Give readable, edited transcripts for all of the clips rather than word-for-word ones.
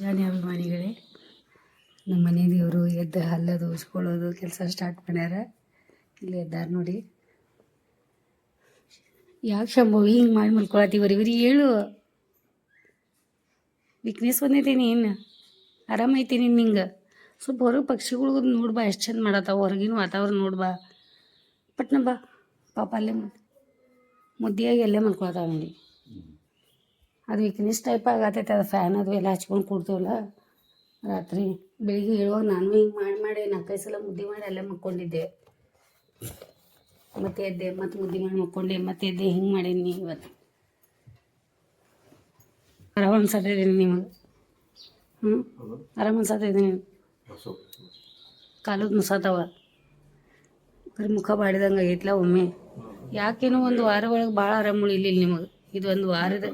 ಜಾನಿ ಅಭಿಮಾನಿಗಳೇ, ನಮ್ಮ ಮನೆ ದೇವರು ಎದ್ದು ಹಲ್ಲದು ಉಸ್ಕೊಳ್ಳೋದು ಕೆಲಸ ಸ್ಟಾರ್ಟ್ ಮಾಡ್ಯಾರ. ಇಲ್ಲಿ ಎದ್ದಾರ ನೋಡಿ. ಯಾಕೆ ಶಂಭು ಹಿಂಗೆ ಮಾಡಿ ಮಲ್ಕೊಳತ್ತೀವರಿ ಹೇಳು. ವೀಕ್ನೆಸ್ ಬಂದೈತೀನಿ ಏನು ಆರಾಮೈತೀನಿ ನಿಂಗೆ. ಸ್ವಲ್ಪ ಹೊರಗೆ ಪಕ್ಷಿಗಳು ನೋಡ್ಬಾ, ಎಷ್ಟು ಚಂದ ಮಾಡತ್ತಾವ. ಹೊರಗಿನ ವಾತಾವರಣ ನೋಡ್ಬಾ, ಪಟ್ನ ಬಾ. ಪಾಪ ಅಲ್ಲೇ ಮುದ್ದಿಯಾಗಿ ಅಲ್ಲೇ ಮಲ್ಕೊಳತ್ತಾವ ನೋಡಿ. ಅದು ವೀಕ್ನೆಸ್ ಟೈಪ್ ಆಗತ್ತೈತೆ. ಅದು ಫ್ಯಾನ್ ಅದು ಎಲ್ಲ ಹಚ್ಕೊಂಡು ಕೂಡ್ತೀವಲ್ಲ ರಾತ್ರಿ. ಬೆಳಿಗ್ಗೆ ಹೇಳುವಾಗ ನಾನು ಹಿಂಗೆ ಮಾಡಿ 4-5 ಸಲ ಮುದ್ದೆ ಮಾಡಿ ಅಲ್ಲೇ ಮಕ್ಕೊಂಡಿದ್ದೆ. ಮತ್ತೆ ಎದ್ದೆ, ಮತ್ತೆ ಮುದ್ದೆ ಮಾಡಿ ಮಕ್ಕೊಂಡೆ, ಮತ್ತೆ ಎದ್ದೆ. ಹಿಂಗೆ ಮಾಡೀನಿ ಇವತ್ತು. ಆರಾಮ ಅನ್ಸತ್ತಿದ್ದೀನಿ ನಿಮಗೆ? ಆರಾಮ ಅನ್ಸತ್ತಿದ್ದೀನಿ. ಕಾಲದ ಮುಸಾತವ ಬರೀ ಮುಖ ಬಾಡಿದಂಗೆ ಆಗೈತ್ಲ ಒಮ್ಮೆ. ಯಾಕೇನೋ ಒಂದು ವಾರ ಒಳಗೆ ಭಾಳ ಆರಾಮ ಉಳಿಲಿಲ್ಲ ನಿಮಗೆ. ಇದು ಒಂದು ವಾರದ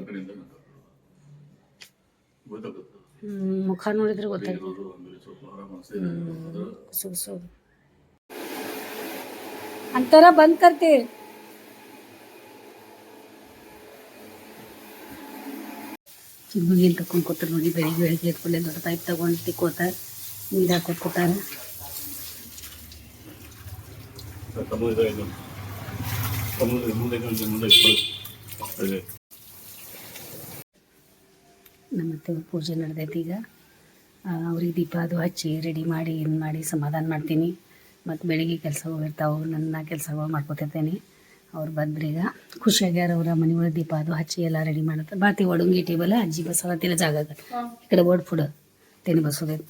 ಮುಖ ನೋಡಿದ್ರೆ ಗೊತ್ತಾಗ್ತದೆ. ಅಂತಾರ ಬಂದ್ ಕರ್ತಿ. ಚಿಕ್ಕಬಂಗಿಲ್ ತಕೊಂಡು ಕೂತಾರೆ ನೋಡಿ. ಬೆಳಿಗ್ಗೆ ಎತ್ಕೊಳ್ಳೆ ದೊಡ್ಡ ಪೈಪ್ ತಗೊಂಡು ತಿಕ್ಕೋತಾರೆ, ನೀರು ಹಾಕೋದು ಕೂತಾರೆ. ನಮ್ಮತ್ತೆ ಪೂಜೆ ನಡೆದೈತಿ. ಈಗ ಅವ್ರಿಗೆ ದೀಪ ಅದು ಹಚ್ಚಿ ರೆಡಿ ಮಾಡಿ ಏನು ಮಾಡಿ ಸಮಾಧಾನ ಮಾಡ್ತೀನಿ. ಮತ್ತು ಬೆಳಿಗ್ಗೆ ಕೆಲಸ ಹೋಗಿರ್ತಾವೆ, ನನ್ನ ಕೆಲಸಗಳು ಮಾಡ್ಕೊತಿರ್ತೇನೆ. ಅವ್ರು ಬಂದ್ರೀಗ ಖುಷಿಯಾಗ್ಯಾರ. ಅವರ ಮನೆಯೊಳಗೆ ದೀಪ ಅದು ಹಚ್ಚಿ ಎಲ್ಲ ರೆಡಿ ಮಾಡತ್ತೆ. ಬಾತಿ ಒಡಂಗಿ ಟೇಬಲ್ ಅಜ್ಜಿ ಬಸವತ್ತಿನ ಜಾಗ ಈ ಕಡೆ ಓಡ್ ಫುಡ್ ತೇನೆ ಬಸೋದೈತಿ.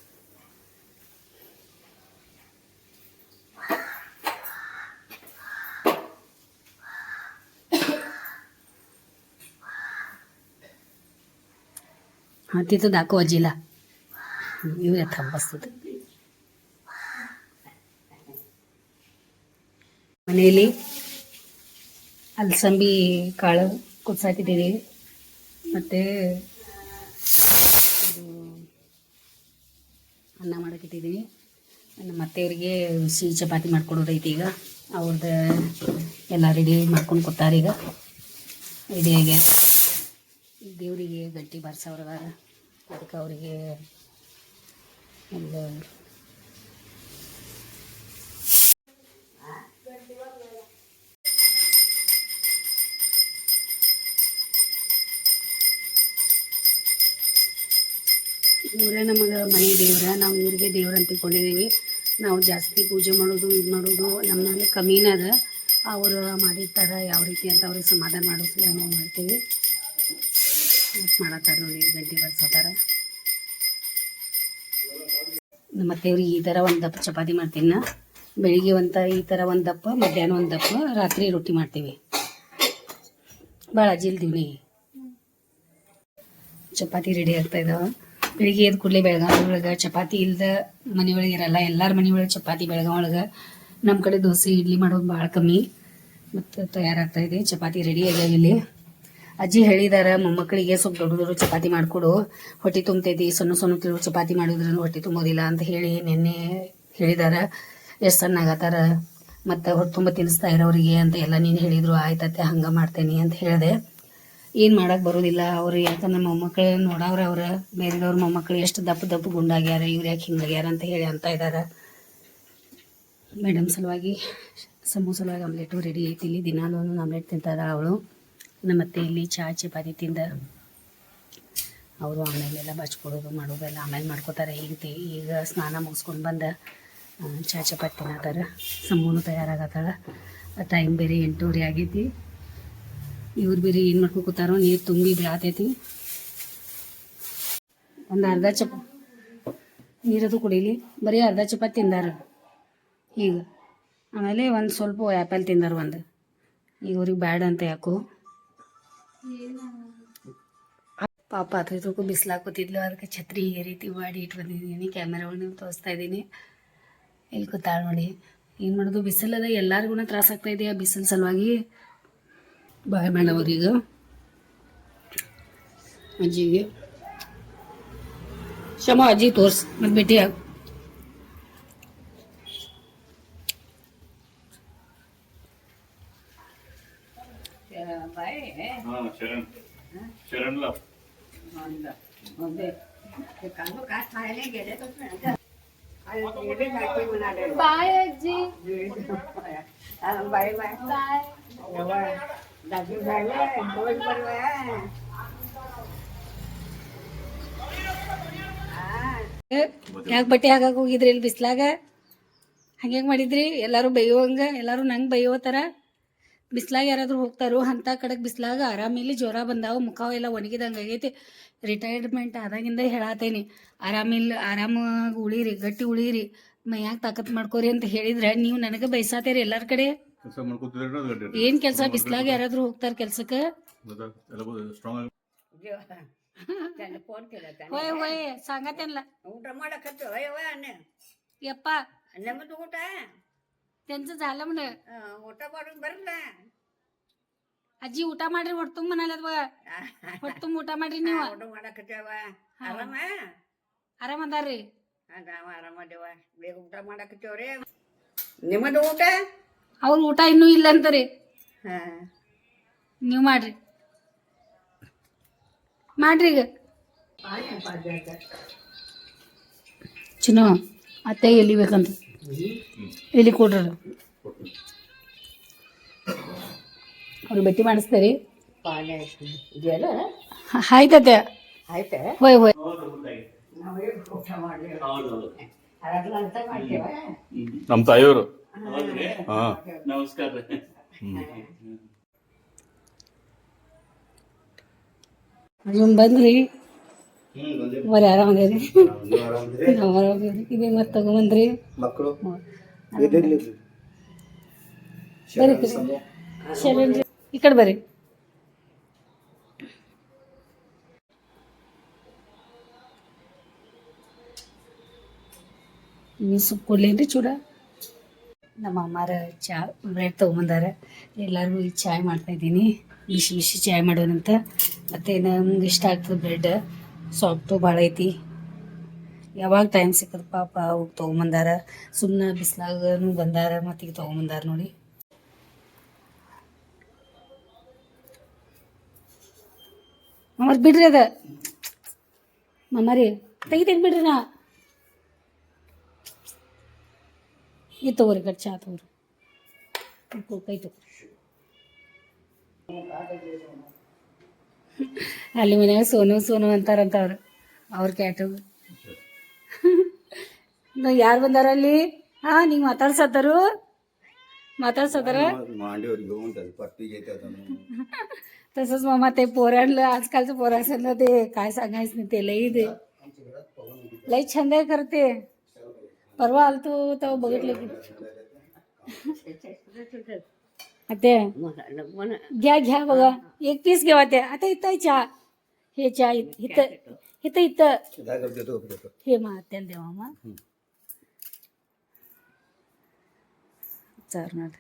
हां तिथं दाखव आजीला. येऊया थांब बसतो. ಮನೆಯಲ್ಲಿ ಅಲಸಂದಿ ಕಾಳು ಕುದಿಸಾಕಿದ್ದೀವಿ. ಮತ್ತು ಅನ್ನ ಮಾಡೋಕ್ಕಿಟ್ಟಿದ್ದೀವಿ. ನಮ್ಮ ಅತ್ತೆಯವರಿಗೆ ಸಿಹಿ ಚಪಾತಿ ಮಾಡ್ಕೊಡೋದೈತಿ. ಈಗ ಅವ್ರದ್ದು ಎಲ್ಲ ರೆಡಿ ಮಾಡ್ಕೊಂಡು ಕೊಡ್ತಾರೆ. ಈಗ ರೆಡಿ ಆಗ್ಯಾರ. ದೇವರಿಗೆ ಗಂಟೆ ಬಾರಿಸೋರ್ಗಾರ, ಅದಕ್ಕೆ ಅವರಿಗೆ ಒಂದು ಇವರೇ ನಮಗೆ ಮನೆ ದೇವ್ರ. ನಾವು ಇವ್ರಿಗೆ ದೇವ್ರ ಅಂತ ತಿಳ್ಕೊಂಡಿದ್ದೀವಿ. ನಾವು ಜಾಸ್ತಿ ಪೂಜೆ ಮಾಡೋದು ಇದು ಮಾಡೋದು ನಮ್ಮಲ್ಲಿ ಕಮ್ಮಿನೇ ಅದ. ಅವರು ಮಾಡಿರ್ತಾರೆ ಯಾವ ರೀತಿ ಅಂತ ಅವ್ರಿಗೆ ಸಮಾಧಾನ ಮಾಡೋದು ನಾವು ಮಾಡ್ತೀವಿ. ಮಾಡತ್ತಾರ ನೋಡಿ, ಗಂಟೆ ಬರ್ಸತ್ತಾರ. ನಮ್ಮ ಅತ್ತೆಯವ್ರಿಗೆ ಈ ಥರ ಒಂದು ದಪ್ಪ ಚಪಾತಿ ಮಾಡ್ತೀನಿ ನಾ. ಬೆಳಿಗ್ಗೆ ಈ ಥರ ಒಂದು ದಪ್ಪ, ಮಧ್ಯಾಹ್ನ ಒಂದು ದಪ್ಪ, ರಾತ್ರಿ ರೊಟ್ಟಿ ಮಾಡ್ತೀವಿ. ಭಾಳ ಜಲ್ದಿವಿ. ಚಪಾತಿ ರೆಡಿ ಆಗ್ತಾ ಇದ್ದಾವೆ. ಬೆಳಿಗ್ಗೆ ಎದ್ದು ಕೂಡಲೇ ಬೆಳಗಾವಿ ಒಳಗೆ ಚಪಾತಿ ಇಲ್ಲದ ಮನೆಯೊಳಗೆ ಇರಲ್ಲ. ಎಲ್ಲರ ಮನೆಯೊಳಗೆ ಚಪಾತಿ. ಬೆಳಗಾವಿ ಒಳಗೆ ನಮ್ಮ ಕಡೆ ದೋಸೆ ಇಡ್ಲಿ ಮಾಡೋದು ಭಾಳ ಕಮ್ಮಿ. ಮತ್ತು ತಯಾರಾಗ್ತಾಯಿದೆ. ಚಪಾತಿ ರೆಡಿ ಆಗ್ಯಾವ. ಇಲ್ಲಿ ಅಜ್ಜಿ ಹೇಳಿದಾರೆ, ಮೊಮ್ಮಕ್ಕಳಿಗೆ ಸ್ವಲ್ಪ ದೊಡ್ಡ ದೊಡ್ಡ ಚಪಾತಿ ಮಾಡಿಕೊಡು, ಹೊಟ್ಟೆ ತುಂಬ್ತೈತಿ. ಸಣ್ಣ ತಿಳು ಚಪಾತಿ ಮಾಡಿದ್ರೂ ಹೊಟ್ಟೆ ತುಂಬೋದಿಲ್ಲ ಅಂತ ಹೇಳಿ ನಿನ್ನೆ ಹೇಳಿದಾರೆ. ಎಷ್ಟು ಸಣ್ಣ ಆಗತ್ತಾರ, ಮತ್ತು ಹೊಟ್ಟೆ ತುಂಬ ತಿನ್ನಿಸ್ತಾ ಇರೋರಿಗೆ ಅಂತ ಎಲ್ಲ ನೀನು ಹೇಳಿದರು. ಆಯ್ತತ್ತೆ, ಹಂಗೆ ಮಾಡ್ತೇನೆ ಅಂತ ಹೇಳಿದೆ. ಏನು ಮಾಡೋಕ್ಕೆ ಬರೋದಿಲ್ಲ ಅವ್ರು. ಯಾಕಂದ್ರೆ ನಮ್ಮ ಮೊಮ್ಮಕ್ಕಳು ನೋಡವ್ರೆ. ಅವ್ರು ಬೇರೆದವ್ರ ಮೊಮ್ಮಕ್ಕಳು ಎಷ್ಟು ದಪ್ಪ ಗುಂಡಾಗ್ಯಾರ, ಇವ್ರು ಯಾಕೆ ಹಿಂಗಾಗ್ಯಾರ ಅಂತ ಹೇಳಿ ಅಂತ ಇದ್ದಾರೆ. ಮೇಡಮ್ ಸಲುವಾಗಿ ಸಲುವಾಗಿ ಆಮ್ಲೆಟು ರೆಡಿ ಐತಿ. ಇಲ್ಲಿ ದಿನಾಲು ಒಂದು ಆಮ್ಲೆಟ್ ತಿಂತಾರ ಅವಳು. ನಮ್ಮತ್ತೆ ಇಲ್ಲಿ ಚಪಾತಿ ತಿಂದ ಅವರು ಆಮೇಲೆಲ್ಲ ಬಚ್ಕೊಡೋದು ಮಾಡೋದೆಲ್ಲ ಆಮೇಲೆ ಮಾಡ್ಕೋತಾರೆ. ಈಗ ಸ್ನಾನ ಮುಗಿಸ್ಕೊಂಡು ಬಂದ ಚಪಾತಿ ತಿನ್ನತ್ತಾರ. ಸಮೂನು ತಯಾರಾಗತ್ತಾಳ. ಟೈಮ್ ಬೇರೆ 8:30 ಆಗೈತಿ. ಇವ್ರು ಬೇರೆ ಏನು ಮಾಡ್ಕೊತಾರೋ, ನೀರು ತುಂಬಿ ಬೆಳತೈತಿ. ಒಂದು ಅರ್ಧ ನೀರದು ಕುಡೀಲಿ. ಬರೀ ಅರ್ಧ ಚಪಾತಿ ತಿಂದಾರ ಈಗ. ಆಮೇಲೆ ಒಂದು ಸ್ವಲ್ಪ ಆ್ಯಪಲ್ ತಿಂದಾರ ಒಂದು. ಈಗ ಅವ್ರಿಗೆ ಬ್ಯಾಡ ಅಂತ ಯಾಕೋ. ಪಾಪ ಹತ್ರಕ್ಕೂ ಬಿಸಿಲಾಕೋತಿದ್ಲು. ಅದಕ್ಕೆ ಛತ್ರಿ ಈ ರೀತಿ ಮಾಡಿ ಇಟ್ಟು ಬಂದಿದ್ದೀನಿ. ಕ್ಯಾಮೆರಾ ಒಳಗೆ ತೋರಿಸ್ತಾ ಇದ್ದೀನಿ. ಇಲ್ಲಿ ಕೂತಾಳ ನೋಡಿ. ಏನು ಮಾಡೋದು, ಬಿಸಿಲದ ಎಲ್ಲರಿಗೂ ತ್ರಾಸ ಆಗ್ತಾಯಿದೆ ಆ ಬಿಸಿಲು ಸಲುವಾಗಿ. ಬಾಯ್ ಮಾಡವ್ರೀಗ ಅಜ್ಜಿಗೆ. ಶಮ ಅಜ್ಜಿ ತೋರ್ಸ್ ಮತ್ತೆ ಭೇಟಿ ಆಗ. ಬಾಯ್ ಶರಣ್ ಶರಣ್ ಬಾಯ್ ಅಜ್ಜಿ ಬಾಯ್ ಬಾಯ್ ಬಾಯ್. ಯಾಕೆ ಬಟ್ಟೆ ಹಾಕಕ್ ಹೋಗಿದ್ರಿ ಇಲ್ಲಿ ಬಿಸ್ಲಾಗ? ಹಂಗೆ ಮಾಡಿದ್ರಿ ಎಲ್ಲರೂ ಬೈಯೋಂಗ, ಎಲ್ಲರೂ ನಂಗೆ ಬೈಯೋತಾರ. ಬಿಸ್ಲಾಗ ಯಾರಾದ್ರೂ ಹೋಗ್ತಾರೋ ಅಂತ ಕಡೆಗೆ ಬಿಸ್ಲಾಗ ಆರಾಮಿಲ್ಲಿ ಜ್ವರ ಬಂದಾವ, ಮುಖ ಎಲ್ಲ ಒಣಗಿದಂಗೆ ಆಗೈತಿ. ರಿಟೈರ್ಮೆಂಟ್ ಆದಾಗಿಂದ ಹೇಳತ್ತೇನಿ, ಆರಾಮಾಗಿ ಉಳೀರಿ, ಗಟ್ಟಿ ಉಳೀರಿ, ಮೈಯಾಗ ತಾಕತ್ ಮಾಡ್ಕೋರಿ ಅಂತ ಹೇಳಿದ್ರೆ ನೀವು ನನಗೆ ಬೈಸಾತೀರಿ ಎಲ್ಲರ ಕಡೆ. ಏನ್ ಕೆಲಸ ಬಿಸ್ಲಾಗ ಯಾರಾದ್ರೂ ಹೋಗ್ತಾರ ಕೆಲ್ಸಕ್ಕೆ? ಫೋನ್ ಕೇಳತ್ತ ಹೋಯ್ ಹೋಯ್ सांगतेनला ಊಟ ಮಾಡಕತ್ತು ಯಪ್ಪ ನಮ್ಮದು ಊಟ त्यांचं झालं म्हण. ಊಟ ಮಾಡೋದು ಬರಲ್ಲ. ಅಜ್ಜಿ ಊಟ ಮಾಡ್ರಿ, ಹೊಟ್ಟು ತುಂಬ ಮನೇಲಿ ಬಾ, ಹೊಟ್ಟು ಊಟ ಮಾಡ್ರಿ ನೀವು. ಊಟ ಮಾಡಕತ್ತೇವ. ಆರಾಮ ಆರಾಮದಾರ್ರಿ? ನಾವು ಆರಾಮದೇವ. ಬೇಗ ಊಟ ಮಾಡಕತ್ತೇವ್ರಿ. ನಿಮ್ಮದು ಊಟ? ಅವ್ರ ಊಟ ಇನ್ನೂ ಇಲ್ಲ ಅಂತಾರಿ. ಹಾ ನೀವು ಮಾಡ್ರಿ ಮಾಡ್ರಿ ಈಗ. ಚಿನ್ನ ಅತ್ತೆ ಎಲ್ಲಿ ಬೇಕಂತ ಎಲ್ಲಿ ಕೊಡ್ರ ಅವ್ರು ಭೇಟಿ ಮಾಡಿಸ್ತಾರಿ. ಇದೆಯಲ್ಲ ಆಯ್ತತೆ ಆಯ್ತಾ? ಹೋಯ್ ಹೋಯ್. ನಾವೇ ಊಟ ಮಾಡಲಿ ಅಂತ ಮಾಡ್ತೇವ. ನಮ್ಮ ತಾಯಿಯವರು. ಹಾ ನಮಸ್ಕಾರ. ಬಂದ್ರಿ ಬರೀ ಆರಾಮದೇರಿ? ನಾವು ಆರಾಮದೇವ್ರಿ. ಇದೇ ಮತ್ತೆ ತಗೊಂಬಂದ್ರಿ ಮಕ್ಕಳು ಬರ್ರಿ ಶರಣ್ರಿ, ಈ ಕಡೆ ಬರ್ರಿ. ನೀವು ಸೊಪ್ಪು ಕೊಡ್ಲೇನ್ರಿ ಚೂಡ? ನಮ್ಮ ಅಮ್ಮಾರ ಚಾ ಬ್ರೆಡ್ ತೊಗೊಂಬಂದಾರ, ಎಲ್ಲರಿಗೂ ಈಗ ಚಾಯ್ ಮಾಡ್ತಾಯಿದ್ದೀನಿ. ಬಿಸಿ ಬಿಸಿ ಚಾಯ್ ಮಾಡೋಣಂತ. ಮತ್ತು ನಮ್ಗೆ ಇಷ್ಟ ಆಗ್ತದೆ ಬ್ರೆಡ್, ಸಾಫ್ಟು ಭಾಳ ಐತಿ. ಯಾವಾಗ ಟೈಮ್ ಸಿಕ್ಕದ ಪಾಪ ಹೋಗಿ ತೊಗೊಂಬಂದಾರ. ಸುಮ್ಮನೆ ಬಿಸ್ಲಾಗನು ಬಂದಾರ, ಮತ್ತು ಈಗ ತೊಗೊಂಬಂದಾರ ನೋಡಿ. ಮಮ್ಮರ್ ಬಿಡ್ರಿ ಅದ ಮಮ್ಮರಿ ತೆಗಿತೇನೆ ಬಿಡ್ರಿ. ನಾ ಇದು ತಗೋರಿ ಕಟ್ ಚಾ ತಗೋರಿ, ಕೈ ತಗೋ. ಅಲ್ಲಿ ಮನ್ಯಾಗ ಸೋನು ಸೋನು ಅಂತಾರಂತ ಅವ್ರ ಕ್ಯಾಟು. ಯಾರು ಬಂದಾರ ಅಲ್ಲಿ? ಹಾಂ, ನೀವು ಮಾತಾಡ್ಸತ್ತಾರು मातार मांडीवर घेऊन पट्टी घेतात. तसंच मामा ते पोरांना आजकालचं पोरांना ते काय सांगायचं नाही, ते लई छंद आहे करते. परवा आलतो तेव्हा बघितलं की ते घ्या घ्या बघा, एक पीस घेवा. ते आता इथं चहा, हे चहा इथं इथं इथं हे मा त्याला देवा मा चार ನೋಡಿ.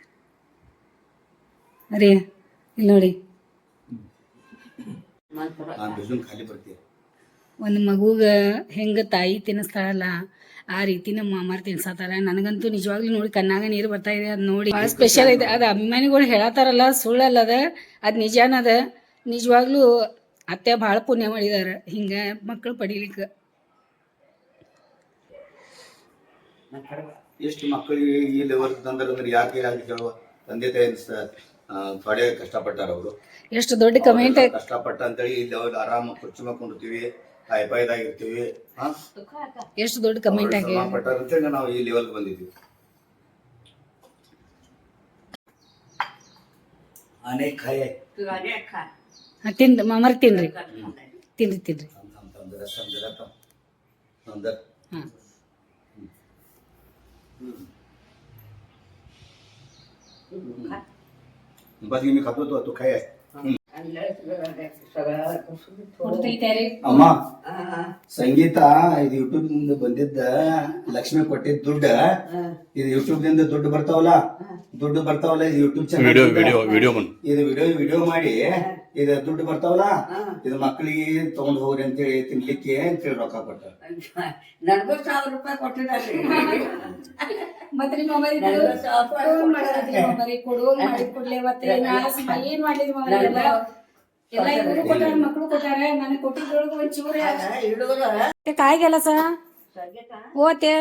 अरे ಇಲ್ಲಿ ನೋಡಿ, ಒಂದು ಮಗುಗ ಹೆಂಗೆ ತಾಯಿ ತಿನ್ನಿಸ್ತಾಳಲ್ಲ ಆ ರೀತಿ ನಮ್ಮ ಮಾಮಾರ್ ತಿನ್ಸತ್ತಾರ. ನನಗಂತೂ ನಿಜವಾಗ್ಲೂ ನೋಡಿ ಕಣ್ಣಾಗ ನೀರು ಬರ್ತಾ ಇದೆ. ಅದು ನೋಡಿ ಭಾಳ ಸ್ಪೆಷಲ್ ಐತೆ. ಅದು ಅಭಿಮಾನಿಗಳು ಹೇಳತ್ತಾರಲ್ಲ ಸುಳ್ಳಲ್ಲ, ಅದು ನಿಜಾನದ. ನಿಜವಾಗ್ಲೂ ಅತ್ತೆ ಭಾಳ ಪುಣ್ಯ ಮಾಡಿದಾರೆ ಹಿಂಗೆ ಮಕ್ಕಳು ಪಡಿಲಿಕ್ಕೆ. ಎಷ್ಟು ಮಕ್ಕಳಿಗೆ ಈ ಲೆವೆಲ್ ತಂದ್ರೆ ಯಾಕೆ ಕೇಳುವ ತಂದೆ ತಾಯಿ ತೊಡೆ ಕಷ್ಟಪಟ್ಟಾರ. ಅವರು ಎಷ್ಟು ದೊಡ್ಡ ಕಮೆಂಟ್ ಕಷ್ಟಪಟ್ಟ ಅಂತೇಳಿ ಈ ಲೆವೆಲ್ ಆರಾಮ ಕುರ್ಚಿ ಮಾಡ್ಕೊಂಡಿರ್ತೀವಿ, ಕಾಯಿಪಾಯ್ದಾಗಿರ್ತೀವಿ. ಎಷ್ಟು ದೊಡ್ಡ ಕಮೆಂಟ್ ಆಗಿ ಪಟ್ಟಾರ ಅಂತೇಳಿ ನಾವು ಈ ಲೆವೆಲ್ ಬಂದಿದ್ವಿ. ಅನೇಕ ತಿಂದು ಮಾಮಾರ್ ತಿನ್ರಿ ತಿನ್ರಿ ತಿನ್ರಿ. ಹಾಂ बाकी मी खातो तो काय आहे. ಅಮ್ಮ ಸಂಗೀತ ಇದು ಯೂಟ್ಯೂಬ್ ನಿಂದ ಬಂದಿದ್ದ ಲಕ್ಷ್ಮಿ ಕೊಟ್ಟಿದ್ದ ದುಡ್ಡ, ಇದು ಯೂಟ್ಯೂಬ್ ನಿಂದ ದುಡ್ಡು ಬರ್ತಾವಲ್ಲ ಇದು ಯೂಟ್ಯೂಬ್ ಚಾನಲ್ ಇದು ವಿಡಿಯೋ ಮಾಡಿ ಇದು ದುಡ್ಡು ಬರ್ತಾವಲ್ಲ, ಇದು ಮಕ್ಕಳಿಗೆ ತಗೊಂಡ್ ಹೋಗ್ರಿ ಅಂತೇಳಿ ತಿನ್ಲಿಕ್ಕೆ ಅಂತೇಳಿ ರೊಕ್ಕ ಕೊಟ್ಟಾರ. ನನಗೂ ₹1,000 ಕೊಟ್ಟಿದ್ದಾರೆ. ಮತ್ತೆ ನಿಮ್ಮ ಮೊಬೈಲ್ ಕೊಡುವಂಗ್ ಮಾಡಿ ಕೊಡ್ಲೇ ಮತ್ತೆ ಏನ್ ಮಾಡಿದ್ರಿ ಮೊಬೈಲ್ ಎಲ್ಲ ಎಲ್ಲ ಇವರು ಕೊಟ್ಟಾರ, ಮಕ್ಕಳು ಕೊಟ್ಟಾರ, ನನಗೆ ಕೊಟ್ಟಿದ್ದೊಳಗ ಒಂಚೂರು ಹುಡುಗರು ಕಾಯಿ ಕೆಲಸ ಓತೆ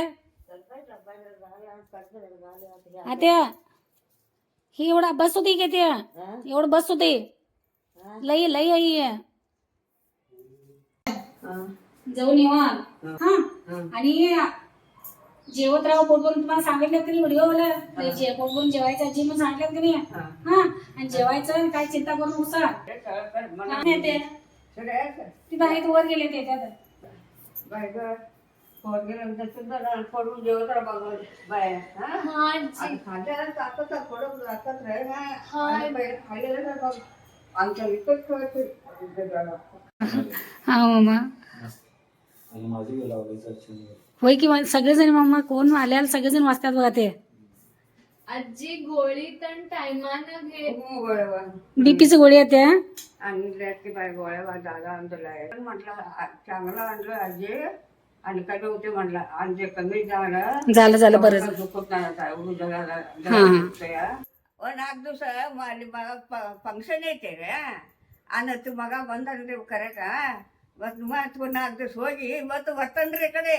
आत्या ही एवढा बस होती का त्या एवढं बस होते लई लई आई जाऊन येवा हा आणि जेवत राहा पोटभरून तुम्हाला सांगितलं की व्हिडिओ वाला पोटभरून जेवायचं आजी म्हणून सांगितलं की नाही हा आणि जेवायचं काय चिंता करू नका तिथं आहेत वर गेले ते त्यात पोरगेनंतर सुद्धा पडून जेवत राहा बघ बाय खाद्याला ताकद पडून जातात रे आणि पहिले खाल्लेलं तर बघ आमच्या विकत ठेवायचं हा मामा होय की सगळेजण मामा कोण आल्याला सगळेजण वाचतात बघा ते आजी गोळी तर टायमानं घे. बीपीची गोळी आहे त्या आणि की बाय गोळ्या जागा आणलं म्हटलं चांगलं आणलं आजी आणि कमी होते म्हटलं आणि जे कमी झालं बरं दुखत नाक दिवस फंक्शन येते रे आणि तू मग बंद करायचा मग तू नाक दिवस ಹೋಗಿ ಮತ್ತು ಬರ್ತನ್ರಿ ಕಡೆ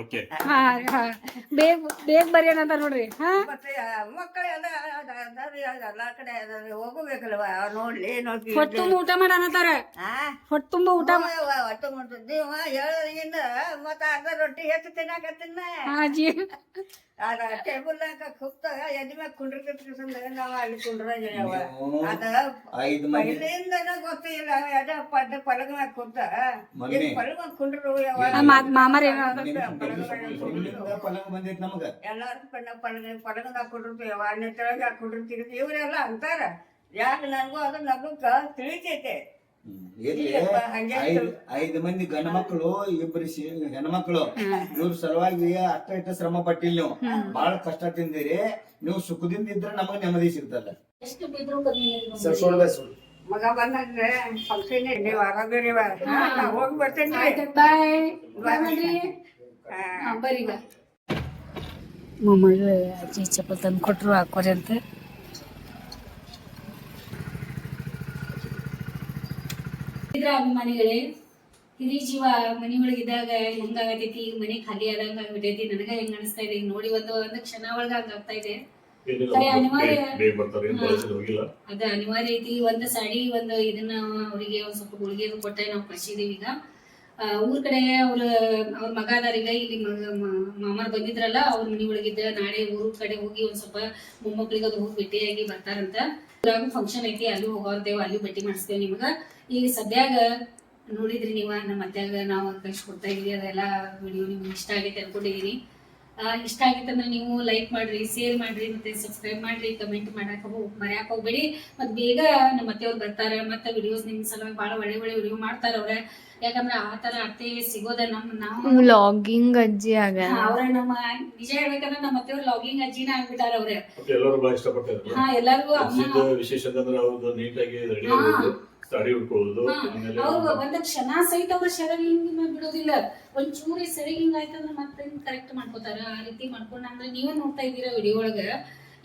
ಓಕೆ ಹಾ ಹಾ ಬೇಗ ಬರೀ ಅಂತ ನೋಡ್ರಿ ಹಾ ಮತ್ತೆ ಮಕ್ಕಳೆಲ್ಲ ಎಲ್ಲ ಕಡೆ ಹೋಗಬೇಕಲ್ವ ನೋಡ್ಲಿ ನೋಡಿ ಹೊಟ್ಟೆ ತುಂಬ ಊಟ ಮಾಡಾನತ್ತಾರ ಹೊಟ್ಟೆ ತುಂಬ ಊಟ ಒಟ್ಟು ನೀವು ಹೇಳೋದ್ರಿಂದ ಮತ್ತೆ ಅರ್ಧ ರೊಟ್ಟಿ ಹೆಚ್ಚು ತಿನ್ನಾಕತ್ತಿನ ಅಜ್ಜಿ ಅದ ಟೇಬಲ್ನಾಗ ಕುಪ್ತಾಗ ಎದಿ ಮ್ಯಾಗ ಕುಂಡ್ರಿಕತ್ಕೊಂಡ ನಾವು ಅಲ್ಲಿ ಕುಂಡ್ರಾಗ ಅದ ಪೈಲಿಂದನ ಗೊತ್ತಿಲ್ಲ ಅದ ಪಲಗ ಮ್ಯಾಗ ಕುಂತ ಪಲಗ ಕುಂಡ್ರು ಮಾಮಾರ ಎಲ್ಲಾರು ಪಲಗದಾಗ ಕುಂಡಿರ್ತೀವಿ ಅನ್ನ ತೆಳಗ ಕುಂಡಿರ್ತೀವಿ ಇವರೆಲ್ಲ ಅಂತಾರ ಯಾಕೆ ನನಗೂ ಅದು ನಮಗ ತಿಳಿತೈತೆ 5 ಮಂದಿ ಗಂಡ ಮಕ್ಕಳು 2 ಹೆಣ್ಮಕ್ಳು ಇವ್ರ ಸಲುವಾಗಿ ಅಷ್ಟ ಶ್ರಮ ಪಟ್ಟಿಲ್ಲ ನೀವು ಬಹಳ ಕಷ್ಟ ತಿಂದಿರಿ ನೀವು ಸುಖದಿಂದ ಇದ್ರೆ ನಮಗ ನೆಮ್ಮದಿ ಸಿಗ್ತಲ್ಲ ಮಗ ಬಂದ್ರೆ ಫಂಕ್ಷನ್ ನೀವು ಆರಾಮಿರಿ ಹೋಗಿ ಬರ್ತೇನೆ ಬರೀ ಮೊಮ್ಮಗಳು ಅಜ್ಜಿ ಚಪ್ಪಲ್ ತಂದು ಕೊಟ್ರು ಹಾಕೋರಿ ಅಂತ ಅಭಿಮಾನಿಗಳೇ ಹಿರಿ ಜೀವ ಮನಿ ಒಳಗಿದ್ದಾಗ ಹೆಂಗಾಗತೈತಿ ಈಗ ಮನೆ ಖಾಲಿ ಆದಂಗ ಆಗ್ಬಿಟ್ಟೈತಿ ನನಗ ಹೆಂಗ ಅನಿಸ್ತಾ ಇದೆ ಈಗ ನೋಡಿ ಒಂದು ಕ್ಷಣ ಒಳಗ ಹಂಗಾಗ್ತಾ ಇದೆ ಅದ ಅನಿವಾರ್ಯ ಐತಿ ಒಂದ್ ಸಾಡಿ ಒಂದು ಇದನ್ನ ಅವ್ರಿಗೆ ಒಂದ್ ಸ್ವಲ್ಪ ಗುಳಿಗೆ ಕೊಟ್ಟೆ ನಾವು ಕಳ್ಸಿದೀವಿ ಈಗ ಊರ್ ಕಡೆ ಅವ್ರ ಮಗ ಅದಾರೀಗ ಇಲ್ಲಿ ಮಾಮಾರ್ ಬಂದಿದ್ರಲ್ಲ ಅವ್ರ ಮನಿ ಒಳಗಿದ್ದ ನಾಳೆ ಊರ್ ಕಡೆ ಹೋಗಿ ಒಂದ್ ಸ್ವಲ್ಪ ಮೊಮ್ಮಕ್ಳಿಗೆ ಅದು ಹೋಗಿ ಭೇಟಿಯಾಗಿ ಬರ್ತಾರಂತ ಫಂಕ್ಷನ್ ಐತಿ ಅಲ್ಲಿ ಹೋಗೋರ್ತೇವ ಅಲ್ಲಿ ಭೇಟಿ ಮಾಡಿಸ್ತೇವೆ ನಿಮಗ ಈಗ ಸದ್ಯಾಗ ನೋಡಿದ್ರಿ ನೀವ ನಮ್ಮ ಅತ್ಯಾಗ ನಾವು ಕಳ್ಸಿಕೊಡ್ತಾ ಇದೀವಿ ಅದೆಲ್ಲ ವಿಡಿಯೋ ನಿಮ್ಗೆ ಇಷ್ಟ ಆಗೈತೆ ಅನ್ಕೊಂಡಿದೀನಿ ಇಷ್ಟ ಆಗಿತ್ತಂದ್ರೆ ನೀವು ಲೈಕ್ ಮಾಡ್ರಿ ಶೇರ್ ಮಾಡ್ರಿ ಮತ್ತೆ ಸಬ್ಸ್ಕ್ರೈಬ್ ಮಾಡ್ರಿ ಕಮೆಂಟ್ ಮರ್ಯಾಕ್ ಹೋಗ್ಬೇಡಿ ಮತ್ ಬೇಗ ನಮ್ಮ ಅತ್ತೆಯವ್ರು ಬರ್ತಾರ ಮತ್ತೆ ವಿಡಿಯೋಸ್ ನಿಮ್ ಸಲುವಾಗಿ ಬಹಳ ಒಳ್ಳೆ ವಿಡಿಯೋ ಮಾಡ್ತಾರ ಅವ್ರ ಯಾಕಂದ್ರೆ ಆ ತರ ಅತ್ತೆ ಸಿಗೋದ ನಾವು ವ್ಲಾಗಿಂಗ್ ಅಜ್ಜಿ ಆಗ ಅವ್ರ ನಮ್ಮ ನಿಜ ಹೇಳ್ಬೇಕಂದ್ರೆ ನಮ್ಮ ಅತ್ತೆಯವ್ರು ಲಾಗಿಂಗ್ ಅಜ್ಜಿನ ಆಗ್ಬಿಟ್ಟಾರ ಅವ್ರೆ ಎಲ್ಲರೂ ಬಹಳ ಇಷ್ಟಪಡ್ತಾರೆ ಹಾ ಎಲ್ಲರಿಗೂ ವಿಶೇಷ ಅಂದ್ರೆ ಅವ್ರದ್ದು ನೀಟಾಗಿ ರೆಡಿ ಸಾಡಿ ಉಟ್ಕೊಳ್ಳೋದು ಅವ್ರು ಒಂದ್ ಕ್ಷಣ ಸಹಿತ ಅವ್ರ ಸೆರಗ್ ಹಿಂಗ್ ಬಿಡೋದಿಲ್ಲ ಒಂಚೂರಿ ಸೆರಗ್ ಹಿಂಗ್ ಆಯ್ತಂದ್ರೆ ಮತ್ತೆ ಕರೆಕ್ಟ್ ಮಾಡ್ಕೋತಾರ ಆ ರೀತಿ ಮಾಡ್ಕೊಂಡ್ ಅಂದ್ರೆ ನೀವೇ ನೋಡ್ತಾ ಇದ್ದೀರಾ ವಿಡಿಯೋ ಒಳಗ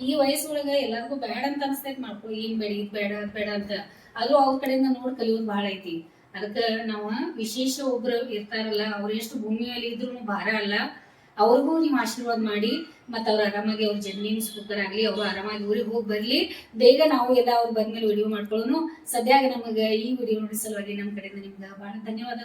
ಈ ವಯಸ್ಸೊಳಗ ಎಲ್ಲರಿಗೂ ಬೇಡ ಅಂತ ಅನ್ಸ್ತೈತಿ ಮಾಡ್ಕೊ ಏನ್ ಬೇಡ ಇದ್ ಬೇಡ ಅಂತ ಆದ್ರೂ ಅವ್ರ ಕಡೆಯಿಂದ ನೋಡ್ ಕಲಿಯೋದು ಬಹಳ ಐತಿ ಅದಕ್ಕ ನಾವ ವಿಶೇಷ ಒಬ್ರು ಇರ್ತಾರಲ್ಲ ಅವ್ರ ಎಷ್ಟು ಭೂಮಿಯಲ್ಲಿ ಇದ್ರು ಭಾರ ಅಲ್ಲ ಅವ್ರಿಗೂ ನೀವು ಆಶೀರ್ವಾದ ಮಾಡಿ ಮತ್ತೆ ಅವ್ರ ಆರಾಮಾಗಿ ಅವ್ರ ಜರ್ನಿನ ಸೂಪರ್ ಆಗ್ಲಿ ಅವ್ರು ಆರಾಮಾಗಿ ಊರಿಗೆ ಹೋಗಿ ಬರ್ಲಿ ಬೇಗ ನಾವು ಎಲ್ಲ ಅವ್ರು ಬಂದ್ಮೇಲೆ ವಿಡಿಯೋ ಮಾಡ್ಕೊಳ್ಳೋನು ಸದ್ಯಾಗ ನಮಗ ಈ ವಿಡಿಯೋ ನೋಡಿ ಸಲುವಾಗಿ ನಮ್ಮ ಕಡೆಯಿಂದ ನಿಮ್ಗೆ ಬಹಳ ಧನ್ಯವಾದ.